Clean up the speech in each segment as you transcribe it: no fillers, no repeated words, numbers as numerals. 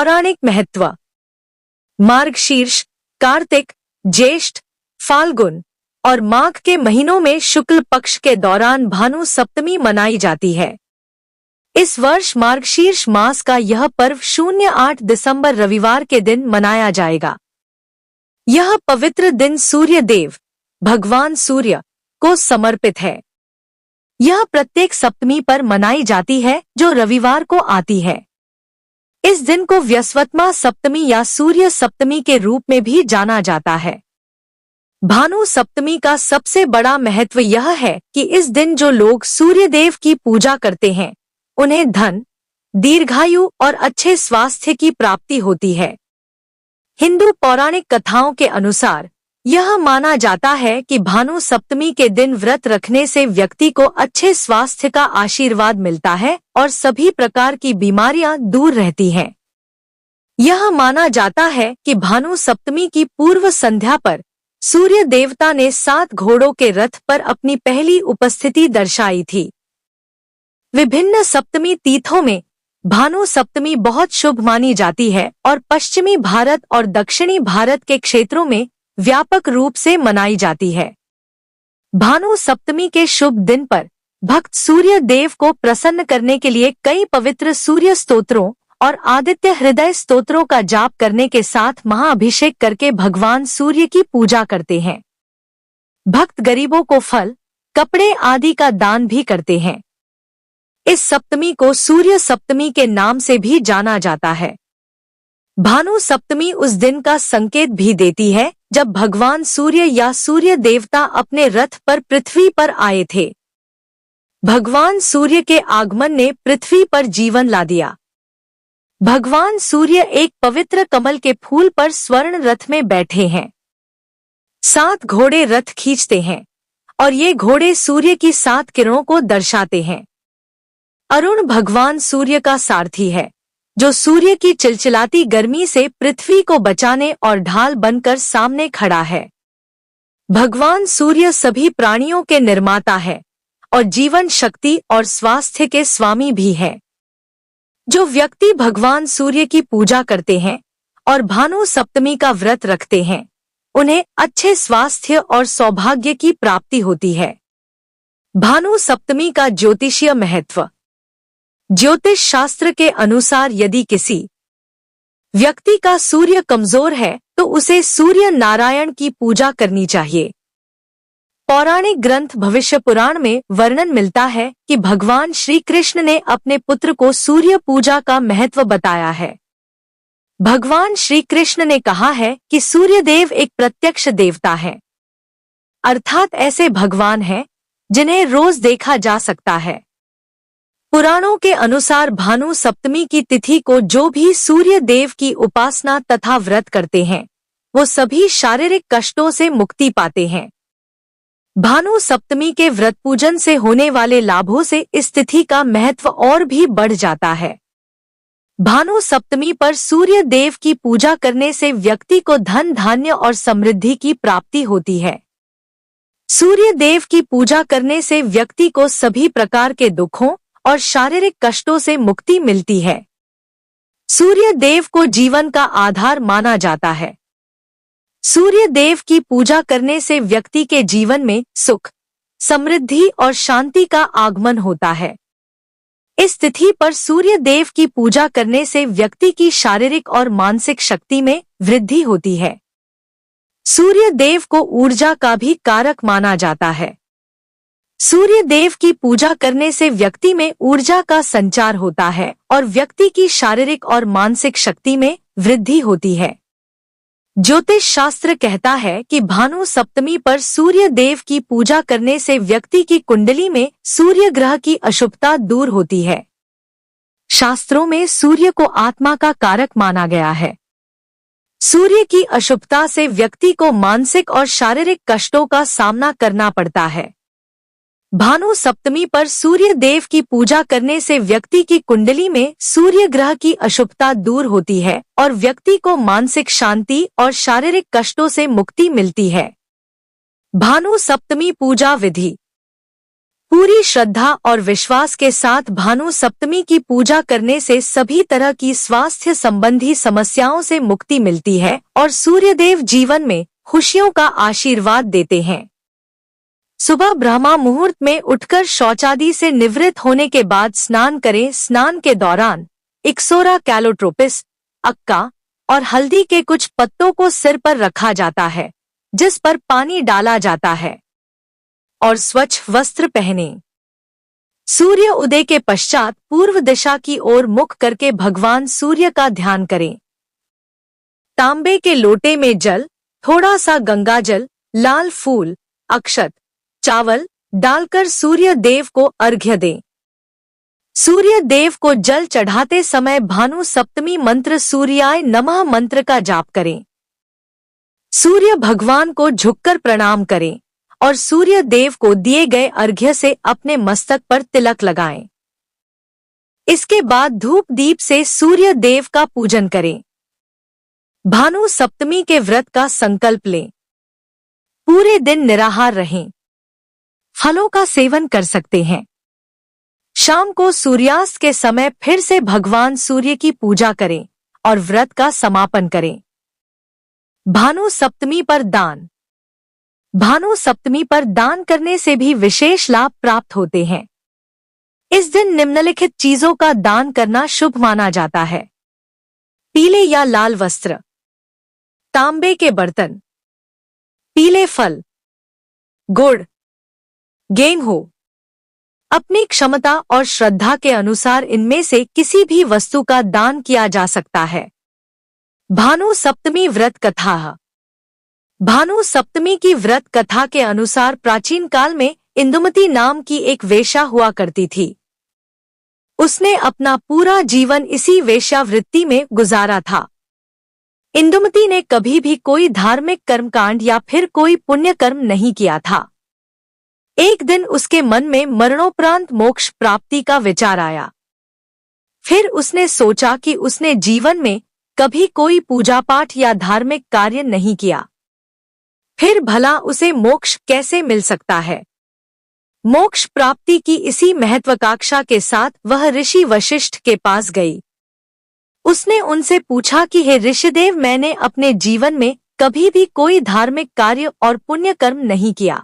पौराणिक महत्व। मार्गशीर्ष, कार्तिक, ज्येष्ठ, फाल्गुन और माघ के महीनों में शुक्ल पक्ष के दौरान भानु सप्तमी मनाई जाती है। इस वर्ष मार्गशीर्ष मास का यह पर्व 08 दिसंबर रविवार के दिन मनाया जाएगा। यह पवित्र दिन सूर्य देव, भगवान सूर्य को समर्पित है। यह प्रत्येक सप्तमी पर मनाई जाती है जो रविवार को आती है। इस दिन को व्यस्वतमा सप्तमी या सूर्य सप्तमी के रूप में भी जाना जाता है। भानु सप्तमी का सबसे बड़ा महत्व यह है कि इस दिन जो लोग सूर्य देव की पूजा करते हैं उन्हें धन, दीर्घायु और अच्छे स्वास्थ्य की प्राप्ति होती है। हिंदू पौराणिक कथाओं के अनुसार यह माना जाता है कि भानु सप्तमी के दिन व्रत रखने से व्यक्ति को अच्छे स्वास्थ्य का आशीर्वाद मिलता है और सभी प्रकार की बीमारियां दूर रहती हैं। यह माना जाता है कि भानु सप्तमी की पूर्व संध्या पर सूर्य देवता ने 7 घोड़ों के रथ पर अपनी पहली उपस्थिति दर्शाई थी। विभिन्न सप्तमी तिथियों में भानु सप्तमी बहुत शुभ मानी जाती है और पश्चिमी भारत और दक्षिणी भारत के क्षेत्रों में व्यापक रूप से मनाई जाती है। भानु सप्तमी के शुभ दिन पर भक्त सूर्य देव को प्रसन्न करने के लिए कई पवित्र सूर्य स्तोत्रों और आदित्य हृदय स्तोत्रों का जाप करने के साथ महाअभिषेक करके भगवान सूर्य की पूजा करते हैं। भक्त गरीबों को फल, कपड़े आदि का दान भी करते हैं। इस सप्तमी को सूर्य सप्तमी के नाम से भी जाना जाता है। भानु सप्तमी उस दिन का संकेत भी देती है जब भगवान सूर्य या सूर्य देवता अपने रथ पर पृथ्वी पर आए थे। भगवान सूर्य के आगमन ने पृथ्वी पर जीवन ला दिया। भगवान सूर्य एक पवित्र कमल के फूल पर स्वर्ण रथ में बैठे हैं। 7 घोड़े रथ खींचते हैं और ये घोड़े सूर्य की 7 किरणों को दर्शाते हैं। अरुण भगवान सूर्य का सारथी है जो सूर्य की चिलचिलाती गर्मी से पृथ्वी को बचाने और ढाल बनकर सामने खड़ा है। भगवान सूर्य सभी प्राणियों के निर्माता है और जीवन शक्ति और स्वास्थ्य के स्वामी भी है। जो व्यक्ति भगवान सूर्य की पूजा करते हैं और भानु सप्तमी का व्रत रखते हैं उन्हें अच्छे स्वास्थ्य और सौभाग्य की प्राप्ति होती है। भानु सप्तमी का ज्योतिषीय महत्व। ज्योतिष शास्त्र के अनुसार यदि किसी व्यक्ति का सूर्य कमजोर है तो उसे सूर्य नारायण की पूजा करनी चाहिए। पौराणिक ग्रंथ भविष्य पुराण में वर्णन मिलता है कि भगवान श्री कृष्ण ने अपने पुत्र को सूर्य पूजा का महत्व बताया है। भगवान श्री कृष्ण ने कहा है कि सूर्य देव एक प्रत्यक्ष देवता है, अर्थात ऐसे भगवान हैं जिन्हें रोज देखा जा सकता है। पुराणों के अनुसार भानु सप्तमी की तिथि को जो भी सूर्य देव की उपासना तथा व्रत करते हैं वो सभी शारीरिक कष्टों से मुक्ति पाते हैं। भानु सप्तमी के व्रत पूजन से होने वाले लाभों से इस तिथि का महत्व और भी बढ़ जाता है। भानु सप्तमी पर सूर्य देव की पूजा करने से व्यक्ति को धन, धान्य और समृद्धि की प्राप्ति होती है। सूर्य देव की पूजा करने से व्यक्ति को सभी प्रकार के दुखों और शारीरिक कष्टों से मुक्ति मिलती है। सूर्य देव को जीवन का आधार माना जाता है। सूर्य देव की पूजा करने से व्यक्ति के जीवन में सुख, समृद्धि और शांति का आगमन होता है। इस तिथि पर सूर्य देव की पूजा करने से व्यक्ति की शारीरिक और मानसिक शक्ति में वृद्धि होती है। सूर्य देव को ऊर्जा का भी कारक माना जाता है। सूर्य देव की पूजा करने से व्यक्ति में ऊर्जा का संचार होता है और व्यक्ति की शारीरिक और मानसिक शक्ति में वृद्धि होती है। ज्योतिष शास्त्र कहता है कि भानु सप्तमी पर सूर्य देव की पूजा करने से व्यक्ति की कुंडली में सूर्य ग्रह की अशुभता दूर होती है। शास्त्रों में सूर्य को आत्मा का कारक माना गया है। सूर्य की अशुभता से व्यक्ति को मानसिक और शारीरिक कष्टों का सामना करना पड़ता है। भानु सप्तमी पर सूर्य देव की पूजा करने से व्यक्ति की कुंडली में सूर्य ग्रह की अशुभता दूर होती है और व्यक्ति को मानसिक शांति और शारीरिक कष्टों से मुक्ति मिलती है। भानु सप्तमी पूजा विधि। पूरी श्रद्धा और विश्वास के साथ भानु सप्तमी की पूजा करने से सभी तरह की स्वास्थ्य संबंधी समस्याओं से मुक्ति मिलती है और सूर्यदेव जीवन में खुशियों का आशीर्वाद देते हैं। सुबह ब्रह्मा मुहूर्त में उठकर शौचादि से निवृत्त होने के बाद स्नान करें। स्नान के दौरान इक्सोरा कैलोट्रोपिस, अक्का और हल्दी के कुछ पत्तों को सिर पर रखा जाता है, जिस पर पानी डाला जाता है, और स्वच्छ वस्त्र पहने। सूर्य उदय के पश्चात पूर्व दिशा की ओर मुख करके भगवान सूर्य का ध्यान करें। तांबे के लोटे में जल, थोड़ा सा गंगाजल, लाल फूल, अक्षत, चावल डालकर सूर्य देव को अर्घ्य दें। सूर्य देव को जल चढ़ाते समय भानु सप्तमी मंत्र सूर्याय नमः मंत्र का जाप करें। सूर्य भगवान को झुककर प्रणाम करें और सूर्य देव को दिए गए अर्घ्य से अपने मस्तक पर तिलक लगाएं। इसके बाद धूप दीप से सूर्य देव का पूजन करें। भानु सप्तमी के व्रत का संकल्प लें। पूरे दिन निराहार रहें। फलों का सेवन कर सकते हैं। शाम को सूर्यास्त के समय फिर से भगवान सूर्य की पूजा करें और व्रत का समापन करें। भानु सप्तमी पर दान। भानु सप्तमी पर दान करने से भी विशेष लाभ प्राप्त होते हैं। इस दिन निम्नलिखित चीजों का दान करना शुभ माना जाता है। पीले या लाल वस्त्र, तांबे के बर्तन, पीले फल, गुड़, गेहूं। अपनी क्षमता और श्रद्धा के अनुसार इनमें से किसी भी वस्तु का दान किया जा सकता है। भानु सप्तमी व्रत कथा। भानु सप्तमी की व्रत कथा के अनुसार प्राचीन काल में इंदुमती नाम की एक वेश्या हुआ करती थी। उसने अपना पूरा जीवन इसी वेश्यावृत्ति में गुजारा था। इंदुमती ने कभी भी कोई धार्मिक कर्मकांड या फिर कोई पुण्य कर्म नहीं किया था। एक दिन उसके मन में मरणोपरांत मोक्ष प्राप्ति का विचार आया। फिर उसने सोचा कि उसने जीवन में कभी कोई पूजा पाठ या धार्मिक कार्य नहीं किया, फिर भला उसे मोक्ष कैसे मिल सकता है। मोक्ष प्राप्ति की इसी महत्वाकांक्षा के साथ वह ऋषि वशिष्ठ के पास गई। उसने उनसे पूछा कि हे ऋषिदेव, मैंने अपने जीवन में कभी भी कोई धार्मिक कार्य और पुण्य कर्म नहीं किया,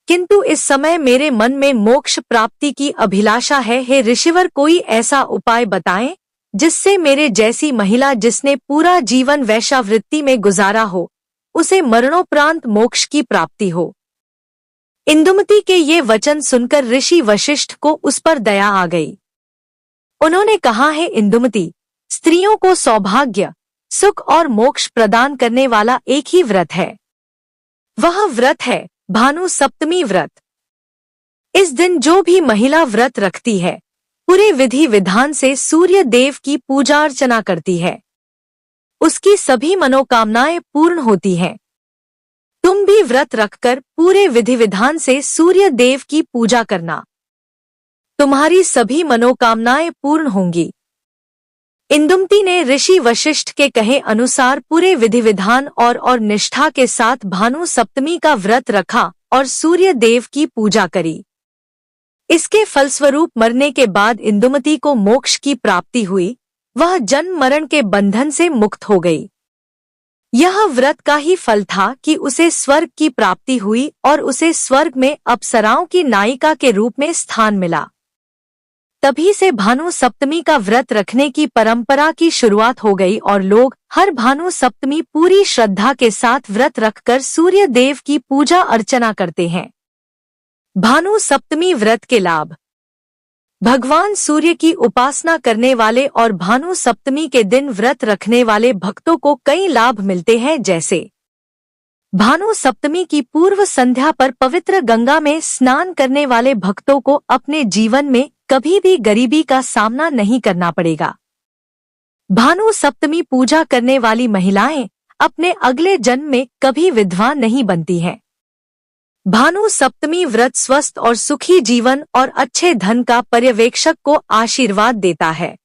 किंतु इस समय मेरे मन में मोक्ष प्राप्ति की अभिलाषा है। हे ऋषिवर, कोई ऐसा उपाय बताएं जिससे मेरे जैसी महिला जिसने पूरा जीवन वेश्यावृत्ति में गुजारा हो, उसे मरणोपरांत मोक्ष की प्राप्ति हो। इंदुमती के ये वचन सुनकर ऋषि वशिष्ठ को उस पर दया आ गई। उन्होंने कहा, है इंदुमती, स्त्रियों को सौभाग्य, सुख और मोक्ष प्रदान करने वाला एक ही व्रत है। वह व्रत है भानु सप्तमी व्रत। इस दिन जो भी महिला व्रत रखती है, पूरे विधि विधान से सूर्य देव की पूजा अर्चना करती है, उसकी सभी मनोकामनाएं पूर्ण होती हैं। तुम भी व्रत रखकर पूरे विधि विधान से सूर्य देव की पूजा करना, तुम्हारी सभी मनोकामनाएं पूर्ण होंगी। इंदुमती ने ऋषि वशिष्ठ के कहे अनुसार पूरे विधि विधान और निष्ठा के साथ भानु सप्तमी का व्रत रखा और सूर्य देव की पूजा करी। इसके फलस्वरूप मरने के बाद इंदुमती को मोक्ष की प्राप्ति हुई। वह जन्म मरण के बंधन से मुक्त हो गई। यह व्रत का ही फल था कि उसे स्वर्ग की प्राप्ति हुई और उसे स्वर्ग में अप्सराओं की नायिका के रूप में स्थान मिला। तभी से भानु सप्तमी का व्रत रखने की परंपरा की शुरुआत हो गई और लोग हर भानु सप्तमी पूरी श्रद्धा के साथ व्रत रखकर सूर्य देव की पूजा अर्चना करते हैं। भानु सप्तमी व्रत के लाभ। भगवान सूर्य की उपासना करने वाले और भानु सप्तमी के दिन व्रत रखने वाले भक्तों को कई लाभ मिलते हैं, जैसे भानु सप्तमी की पूर्व संध्या पर पवित्र गंगा में स्नान करने वाले भक्तों को अपने जीवन में कभी भी गरीबी का सामना नहीं करना पड़ेगा। भानु सप्तमी पूजा करने वाली महिलाएं अपने अगले जन्म में कभी विधवा नहीं बनती हैं। भानु सप्तमी व्रत स्वस्थ और सुखी जीवन और अच्छे धन का पर्यवेक्षक को आशीर्वाद देता है।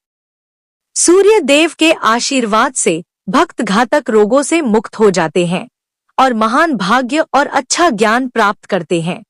सूर्य देव के आशीर्वाद से भक्त घातक रोगों से मुक्त हो जाते हैं और महान भाग्य और अच्छा ज्ञान प्राप्त करते हैं।